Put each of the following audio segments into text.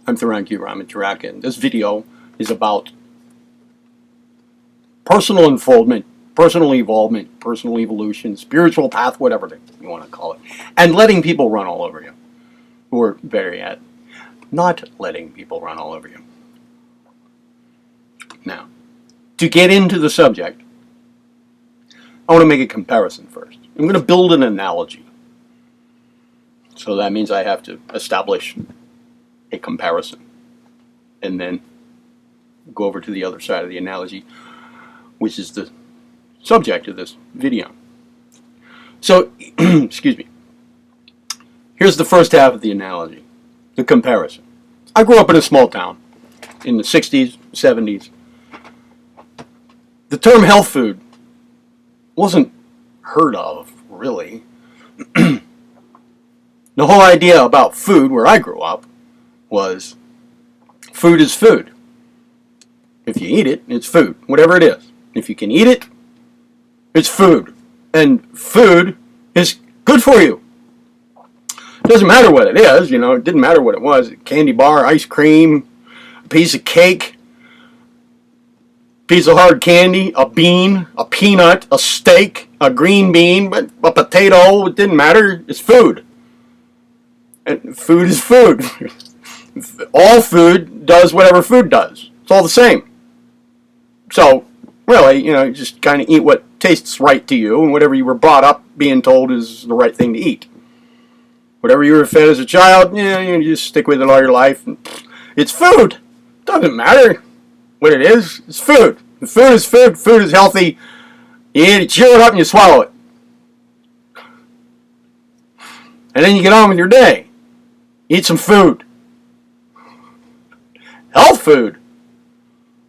I'm Theron Ramacharaka, and this video is about personal unfoldment, personal evolvement, personal evolution, spiritual path, whatever you want to call it, and letting people run all over you, who are better yet, not letting people run all over you. Now, to get into the subject, I want to make a comparison first. I'm going to build an analogy. So that means I have to establish a comparison and then go over to the other side of the analogy, which is the subject of this video. So, excuse me. Here's the first half of the analogy, the comparison. I grew up in a small town in the 60s, 70s. The term health food wasn't heard of, really. The whole idea about food where I grew up was food is food. If you eat it, it's food, whatever it is. If you can eat it, it's food. And food is good for you. It doesn't matter what it is, it didn't matter what it was. A candy bar, ice cream, a piece of cake, piece of hard candy, a bean, a peanut, a steak, a green bean, but a potato, it didn't matter. It's food. And food is food. All food does whatever food does. It's all the same. So, really, just kind of eat what tastes right to you, and whatever you were brought up being told is the right thing to eat. Whatever you were fed as a child, you just stick with it all your life. It's food. Doesn't matter what it is. It's food. Food is food. Food is healthy. You eat it, chew it up, and you swallow it. And then you get on with your day. Eat some food. Health food.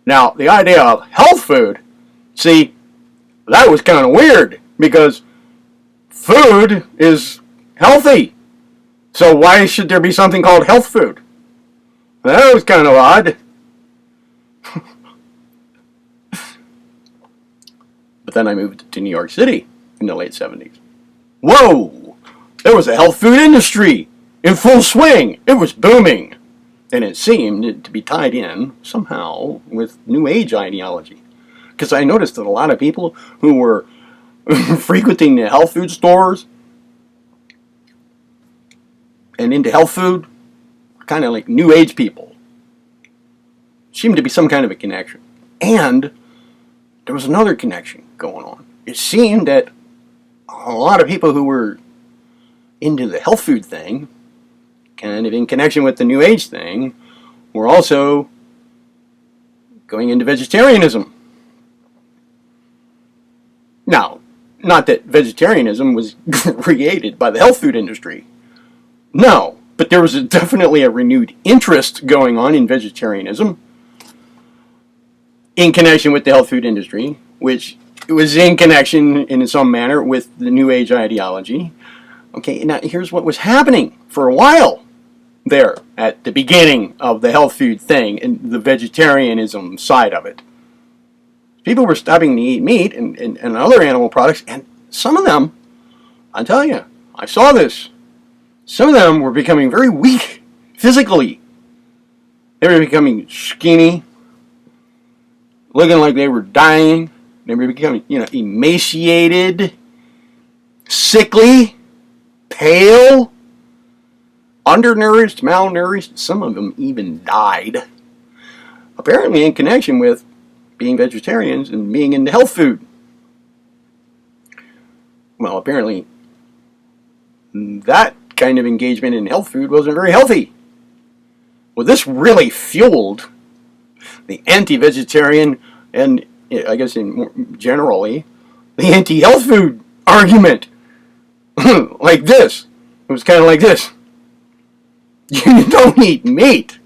Now, the idea of health food, see, that was kind of weird because food is healthy. So why should there be something called health food? That was kind of odd. But then I moved to New York City in the late 70s. Whoa! There was a health food industry in full swing. It was booming. And it seemed to be tied in somehow with New Age ideology. Because I noticed that a lot of people who were frequenting the health food stores and into health food, kind of like New Age people. Seemed to be some kind of a connection. And there was another connection going on. It seemed that a lot of people who were into the health food thing, kind of in connection with the New Age thing, were also going into vegetarianism. Now, not that vegetarianism was created by the health food industry. No, but there was definitely a renewed interest going on in vegetarianism in connection with the health food industry, which was in connection in some manner with the New Age ideology. Okay, now here's what was happening for a while there at the beginning of the health food thing and the vegetarianism side of it. People were stopping to eat meat and other animal products, and some of them, I tell you, I saw this, some of them were becoming very weak physically. They were becoming skinny, looking like they were dying. They were becoming, emaciated, sickly, pale, undernourished, malnourished. Some of them even died. Apparently in connection with being vegetarians and being into health food. Well, apparently that kind of engagement in health food wasn't very healthy. Well, this really fueled the anti-vegetarian and, I guess generally, the anti-health food argument. Like this. It was kind of like this. You don't eat meat.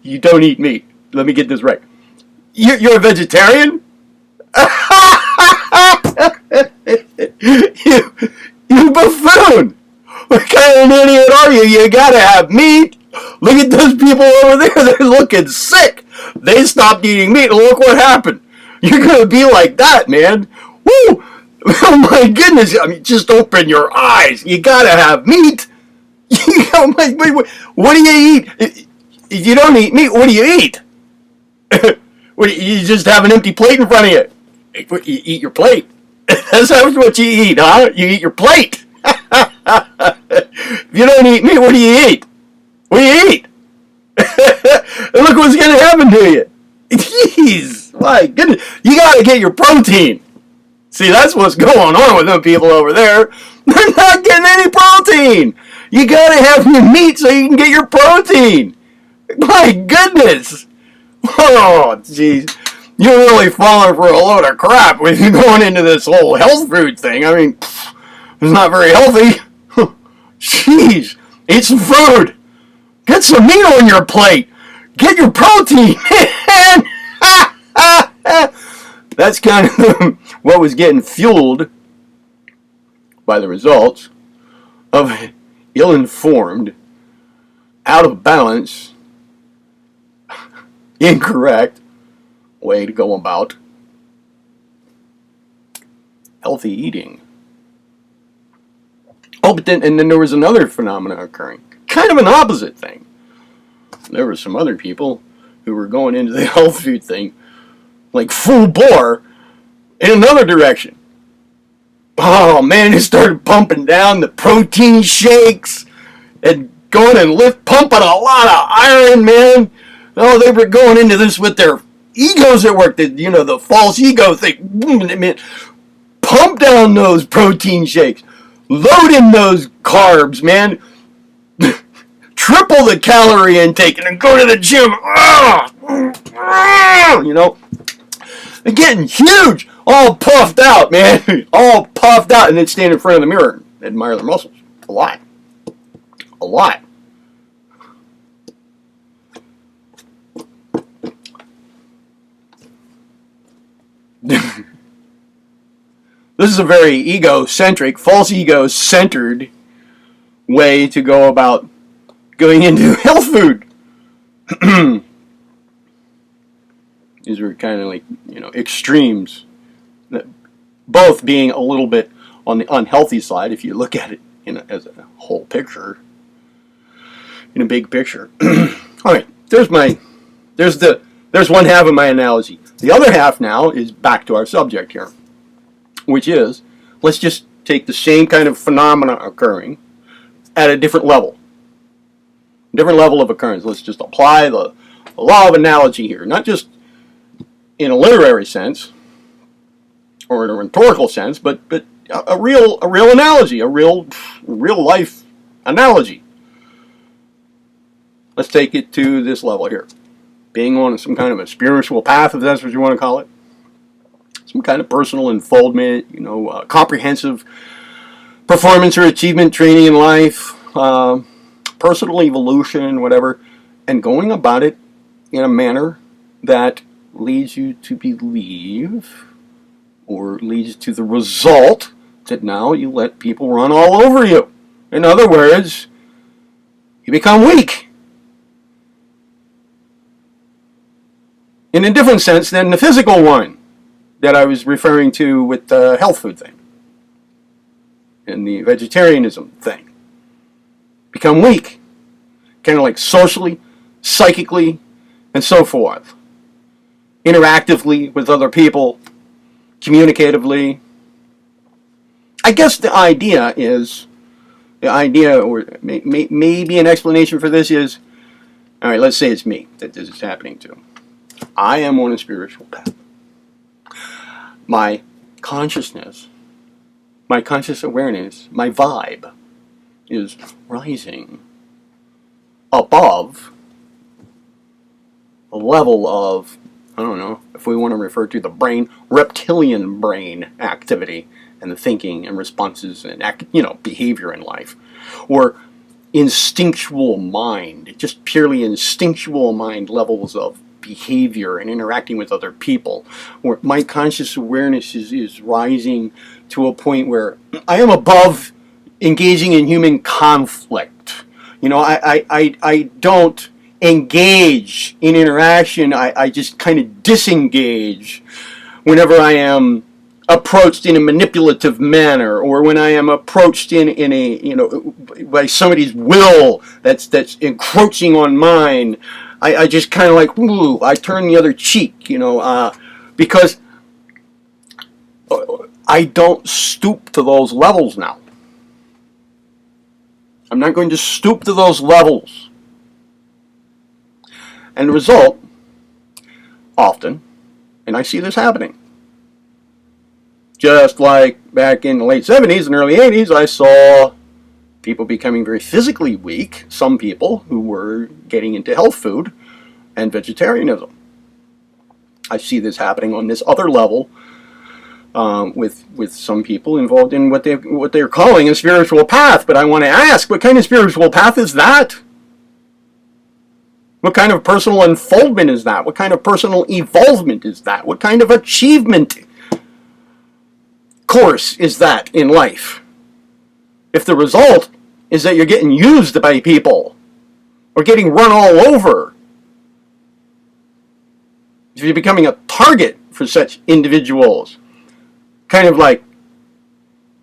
You don't eat meat. Let me get this right. You're a vegetarian? You buffoon! What kind of an idiot are you? You gotta have meat. Look at those people over there. They're looking sick. They stopped eating meat, and look what happened. You're gonna be like that, man. Woo! Oh my goodness, just open your eyes. You gotta have meat. What do you eat? If you don't eat meat, what do you eat? You just have an empty plate in front of you. You eat your plate. That's what you eat, huh? You eat your plate. If you don't eat meat, what do you eat? What do you eat? And look what's going to happen to you. Jeez, my goodness. You got to get your protein. See, that's what's going on with them people over there. They're not getting any protein. You got to have your meat so you can get your protein. My goodness. Oh, jeez. You're really falling for a load of crap when you're going into this whole health food thing. I mean, it's not very healthy. Jeez. Eat some food. Get some meat on your plate. Get your protein. That's kind of what was getting fueled by the results of ill-informed, out of balance, incorrect way to go about healthy eating. Oh, but then there was another phenomenon occurring. Kind of an opposite thing. There were some other people who were going into the health food thing like full bore in another direction. Oh man, they started pumping down the protein shakes and going and pumping a lot of iron, man. Oh, they were going into this with their egos at work, the false ego thing. Pump down those protein shakes. Load in those carbs, man. Triple the calorie intake and then go to the gym. They're getting huge. All puffed out, man. All puffed out. And then stand in front of the mirror and admire their muscles. A lot. A lot. This is a very egocentric, false ego-centered way to go about going into health food. These are kind of like, extremes. Both being a little bit on the unhealthy side if you look at it as a whole picture. In a big picture. Alright, there's one half of my analogy. The other half now is back to our subject here. Which is, let's just take the same kind of phenomena occurring at a different level. Different level of occurrence. Let's just apply the law of analogy here. Not just in a literary sense, or in a rhetorical sense, but a real analogy, a real life analogy. Let's take it to this level here. Being on some kind of a spiritual path, if that's what you want to call it. Some kind of personal unfoldment, comprehensive performance or achievement training in life, personal evolution, whatever, and going about it in a manner that leads you to believe or leads to the result that now you let people run all over you. In other words, you become weak. In a different sense than the physical one that I was referring to with the health food thing and the vegetarianism thing. Become weak. Kind of like socially, psychically, and so forth. Interactively with other people, communicatively. I guess the idea, or maybe an explanation for this is, alright, let's say it's me that this is happening to. I am on a spiritual path. My consciousness, my conscious awareness, my vibe is rising above a level of, I don't know, if we want to refer to the brain, reptilian brain activity and the thinking and responses and, behavior in life. Or instinctual mind, just purely instinctual mind levels of behavior and interacting with other people, where my conscious awareness is rising to a point where I am above engaging in human conflict. I don't engage in interaction. I just kind of disengage whenever I am approached in a manipulative manner, or when I am approached in a, by somebody's will that's encroaching on mine, I just kind of like, ooh, I turn the other cheek, because I don't stoop to those levels now. I'm not going to stoop to those levels. And the result, often, and I see this happening, just like back in the late 70s and early 80s, I saw people becoming very physically weak, some people who were getting into health food and vegetarianism. I see this happening on this other level with some people involved in what they're calling a spiritual path. But I want to ask, what kind of spiritual path is that? What kind of personal unfoldment is that? What kind of personal evolvement is that? What kind of achievement course is that in life? If the result is that you're getting used by people or getting run all over, if you're becoming a target for such individuals, kind of like,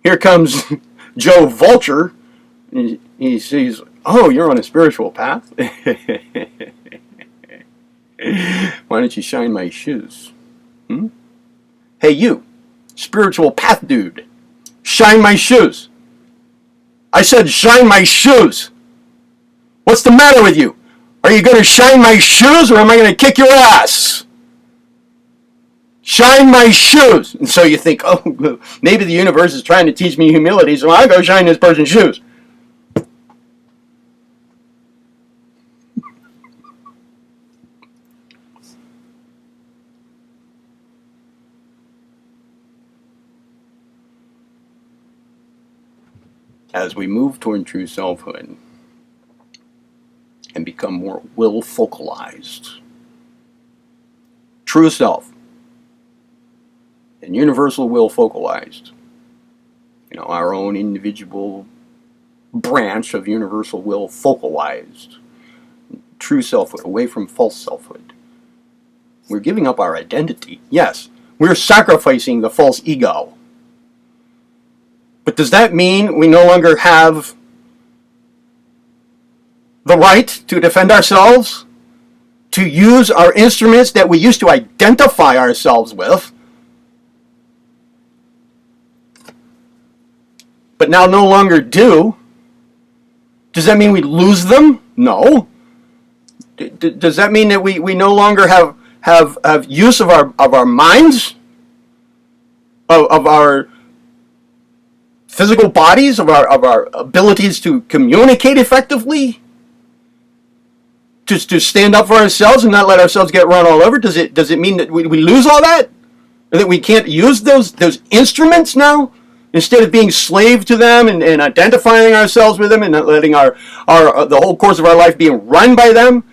here comes Joe Vulture, and he sees, oh, you're on a spiritual path? Why don't you shine my shoes? Hey, you, spiritual path dude, shine my shoes. I said shine my shoes. What's the matter with you? Are you going to shine my shoes, or am I going to kick your ass? Shine my shoes. And so you think, oh, maybe the universe is trying to teach me humility, so I'll go shine this person's shoes. As we move toward true selfhood and become more will focalized, true self and universal will focalized, our own individual branch of universal will focalized, true selfhood, away from false selfhood. We're giving up our identity. Yes, we're sacrificing the false ego. But does that mean we no longer have the right to defend ourselves? To use our instruments that we used to identify ourselves with, but now no longer do? Does that mean we lose them? No. Does that mean that we no longer have use of our minds? Of our physical bodies, of our abilities to communicate effectively, to stand up for ourselves and not let ourselves get run all over? Does it mean that we lose all that, or that we can't use those instruments now, instead of being slave to them and identifying ourselves with them and not letting our the whole course of our life being run by them?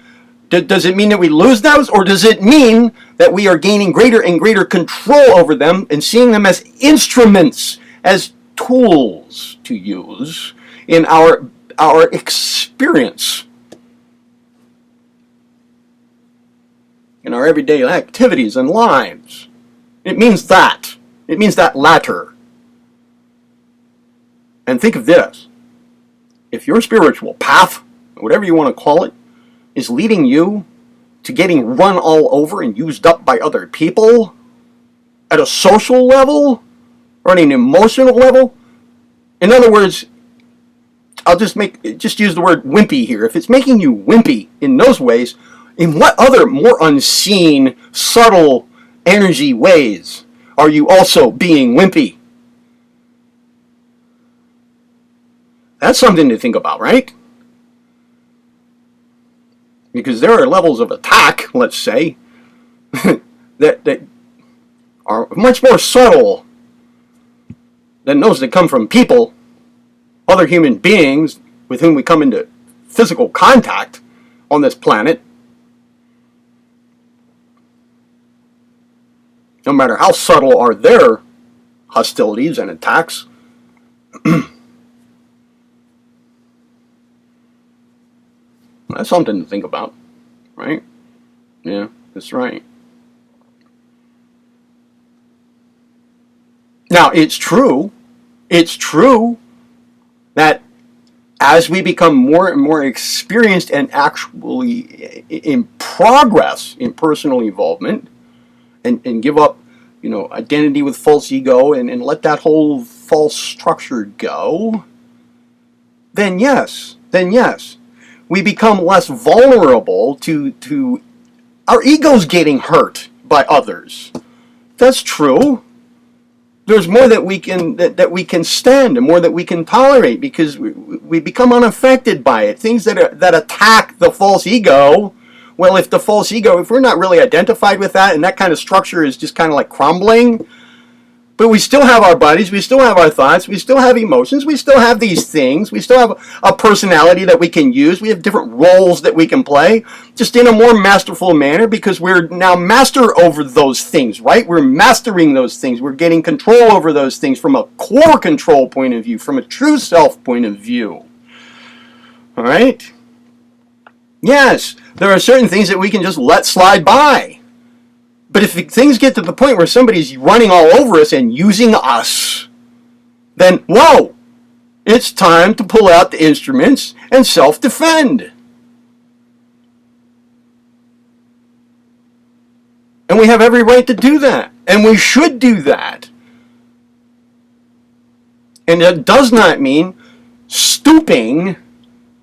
Does it mean that we lose those, or does it mean that we are gaining greater and greater control over them and seeing them as instruments, as tools to use in our experience, in our everyday activities and lives? It means that. It means that latter. And think of this. If your spiritual path, whatever you want to call it, is leading you to getting run all over and used up by other people at a social level, or on an emotional level. In other words, I'll just use the word wimpy here. If it's making you wimpy in those ways, in what other more unseen, subtle energy ways are you also being wimpy? That's something to think about, right? Because there are levels of attack, let's say, that are much more subtle than those that come from people, other human beings with whom we come into physical contact on this planet. No matter how subtle are their hostilities and attacks, that's something to think about, right? Yeah, that's right. Now, it's true that as we become more and more experienced and actually in progress in personal involvement and give up, identity with false ego and let that whole false structure go, then yes, we become less vulnerable to our egos getting hurt by others. That's true. There's more that we can stand and more that we can tolerate because we become unaffected by it. Things that attack the false ego. Well, if we're not really identified with that and that kind of structure is just kind of like crumbling, but we still have our bodies, we still have our thoughts, we still have emotions, we still have these things, we still have a personality that we can use, we have different roles that we can play, just in a more masterful manner because we're now master over those things, right? We're mastering those things, we're getting control over those things from a core control point of view, from a true self point of view. All right? Yes, there are certain things that we can just let slide by. But if things get to the point where somebody's running all over us and using us, then, whoa, it's time to pull out the instruments and self-defend. And we have every right to do that. And we should do that. And that does not mean stooping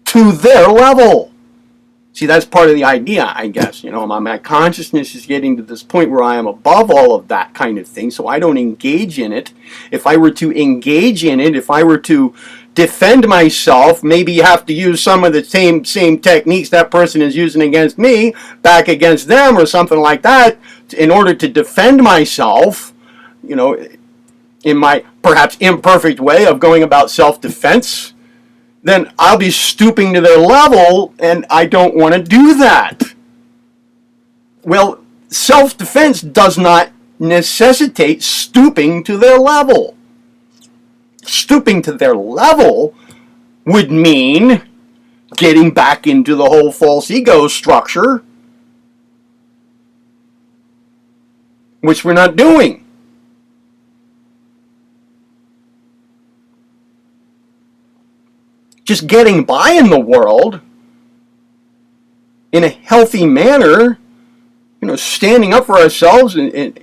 to their level. See, that's part of the idea, I guess. My consciousness is getting to this point where I am above all of that kind of thing, so I don't engage in it. If I were to engage in it, if I were to defend myself, maybe you have to use some of the same techniques that person is using against me, back against them or something like that, in order to defend myself, in my perhaps imperfect way of going about self-defense. Then I'll be stooping to their level, and I don't want to do that. Well, self-defense does not necessitate stooping to their level. Stooping to their level would mean getting back into the whole false ego structure, which we're not doing. Just getting by in the world in a healthy manner, standing up for ourselves and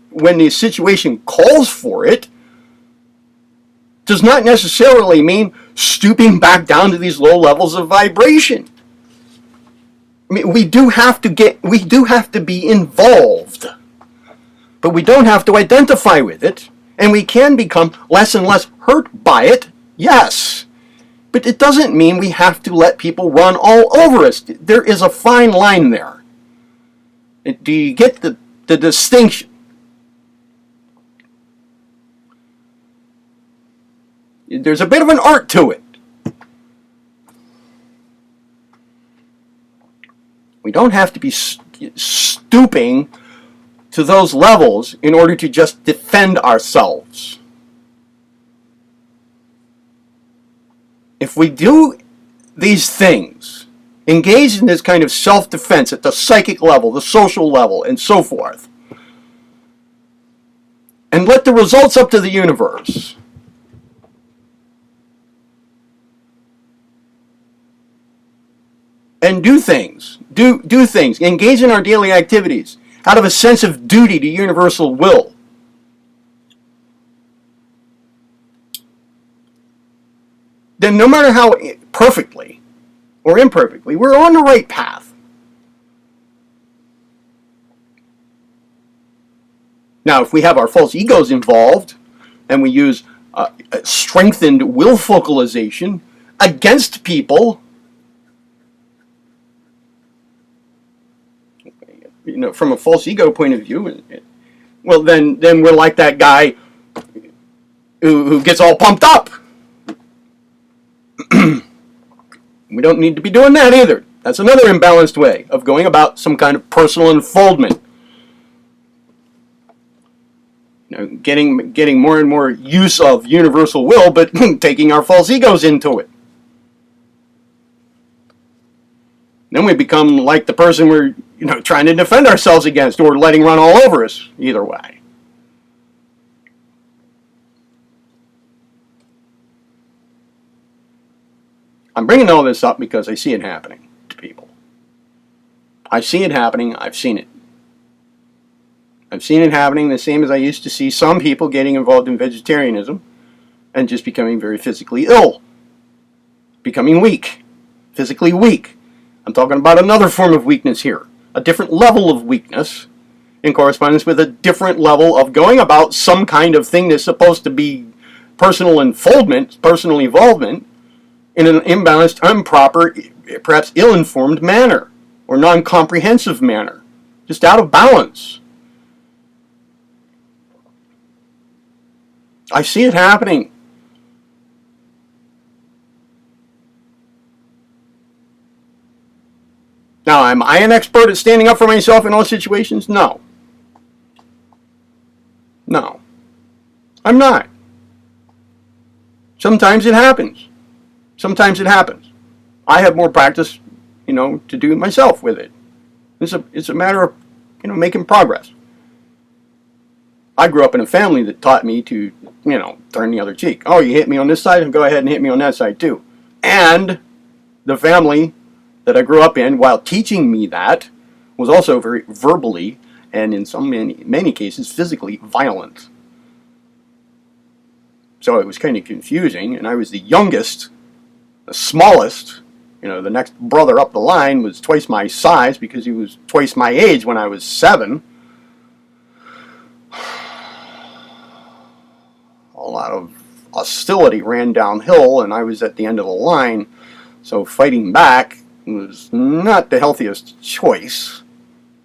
when the situation calls for it, does not necessarily mean stooping back down to these low levels of vibration. I mean, we do have to be involved, but we don't have to identify with it, and we can become less and less hurt by it, yes. But it doesn't mean we have to let people run all over us. There is a fine line there. Do you get the distinction? There's a bit of an art to it. We don't have to be stooping to those levels in order to just defend ourselves. If we do these things, engage in this kind of self-defense at the psychic level, the social level, and so forth, and let the results up to the universe, and do things, engage in our daily activities out of a sense of duty to universal will, then no matter how perfectly or imperfectly, we're on the right path. Now, if we have our false egos involved, and we use strengthened will focalization against people, from a false ego point of view, well, then we're like that guy who gets all pumped up. We don't need to be doing that either. That's another imbalanced way of going about some kind of personal unfoldment. Getting more and more use of universal will, but taking our false egos into it. Then we become like the person we're trying to defend ourselves against, or letting run all over us. Either way. I'm bringing all this up because I see it happening to people. I see it happening. I've seen it. I've seen it happening the same as I used to see some people getting involved in vegetarianism and just becoming very physically ill, becoming weak, physically weak. I'm talking about another form of weakness here, a different level of weakness in correspondence with a different level of going about some kind of thing that's supposed to be personal unfoldment, personal evolvement, in an imbalanced, improper, perhaps ill-informed manner, or non-comprehensive manner, just out of balance. I see it happening. Now, am I an expert at standing up for myself in all situations? No. No. I'm not. Sometimes it happens. Sometimes it happens. I have more practice, to do myself with it. It's a matter of, making progress. I grew up in a family that taught me to, turn the other cheek. Oh, you hit me on this side, go ahead and hit me on that side too. And the family that I grew up in, while teaching me that, was also very verbally and in many cases physically violent. So it was kind of confusing, and I was the youngest, the smallest. The next brother up the line was twice my size because he was twice my age when I was 7. A lot of hostility ran downhill, and I was at the end of the line, so fighting back was not the healthiest choice.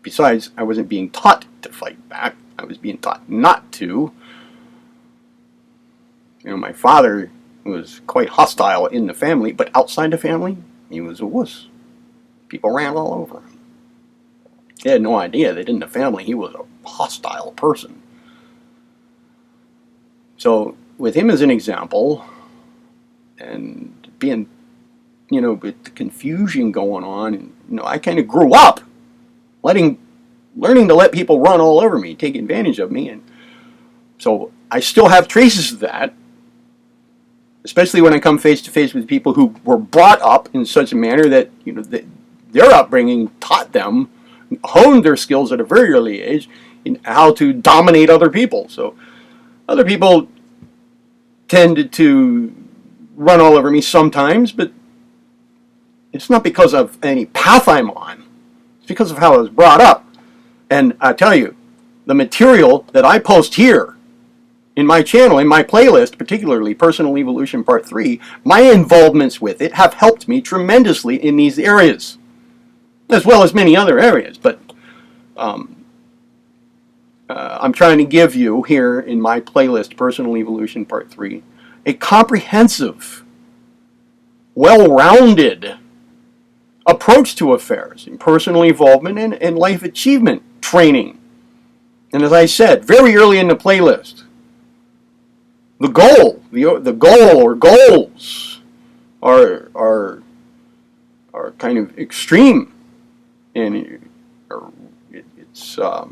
Besides, I wasn't being taught to fight back. I was being taught not to. My father was quite hostile in the family, but outside the family, he was a wuss. People ran all over him. They had no idea that in the family he was a hostile person. So, with him as an example, and being, with the confusion going on, I kind of grew up learning to let people run all over me, take advantage of me, and so I still have traces of that, especially when I come face to face with people who were brought up in such a manner that, that their upbringing taught them, honed their skills at a very early age in how to dominate other people. So other people tended to run all over me sometimes, but it's not because of any path I'm on. It's because of how I was brought up. And I tell you, the material that I post here in my channel, in my playlist, particularly Personal Evolution Part 3, my involvements with it have helped me tremendously in these areas, as well as many other areas. But I'm trying to give you here in my playlist, Personal Evolution Part 3, a comprehensive, well-rounded approach to affairs in personal involvement and life achievement training. And as I said, very early in the playlist, the goal or goals are kind of extreme, and it's I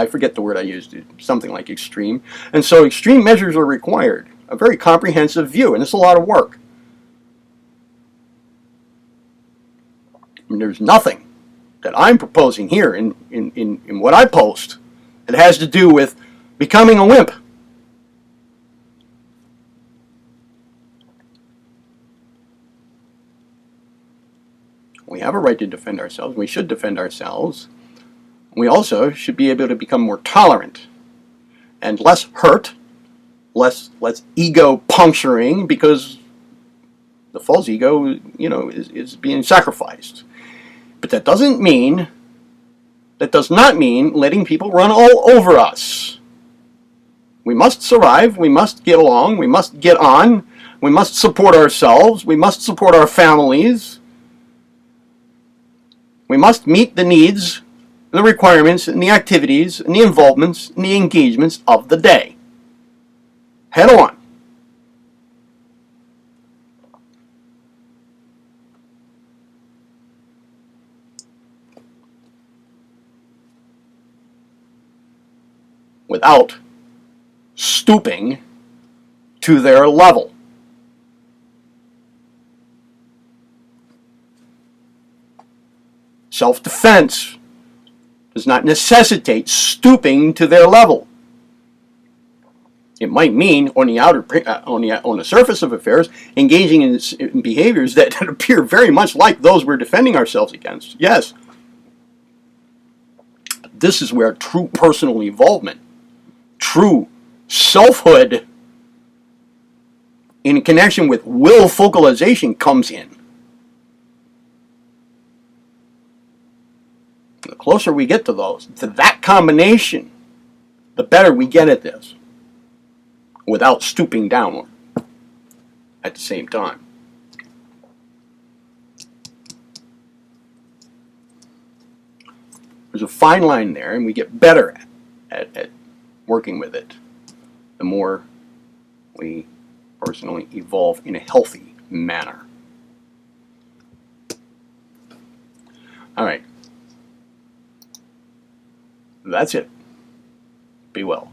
forget the word I used, something like extreme, and so extreme measures are required, a very comprehensive view, and it's a lot of work. And there's nothing that I'm proposing here in what I post that has to do with becoming a wimp. We have a right to defend ourselves. We should defend ourselves. We also should be able to become more tolerant and less hurt, less ego puncturing, because the false ego, is being sacrificed. But that does not mean letting people run all over us. We must survive, we must get along, we must get on, we must support ourselves, we must support our families. We must meet the needs, the requirements, and the activities, and the involvements, and the engagements of the day. Head on. Without stooping to their level. Self-defense does not necessitate stooping to their level. It might mean, on the surface of affairs, engaging in behaviors that appear very much like those we're defending ourselves against. Yes. This is where true personal involvement, true selfhood, in connection with will focalization comes in. The closer we get to that combination, the better we get at this, without stooping downward at the same time. There's a fine line there, and we get better at working with it the more we personally evolve in a healthy manner. All right. That's it. Be well.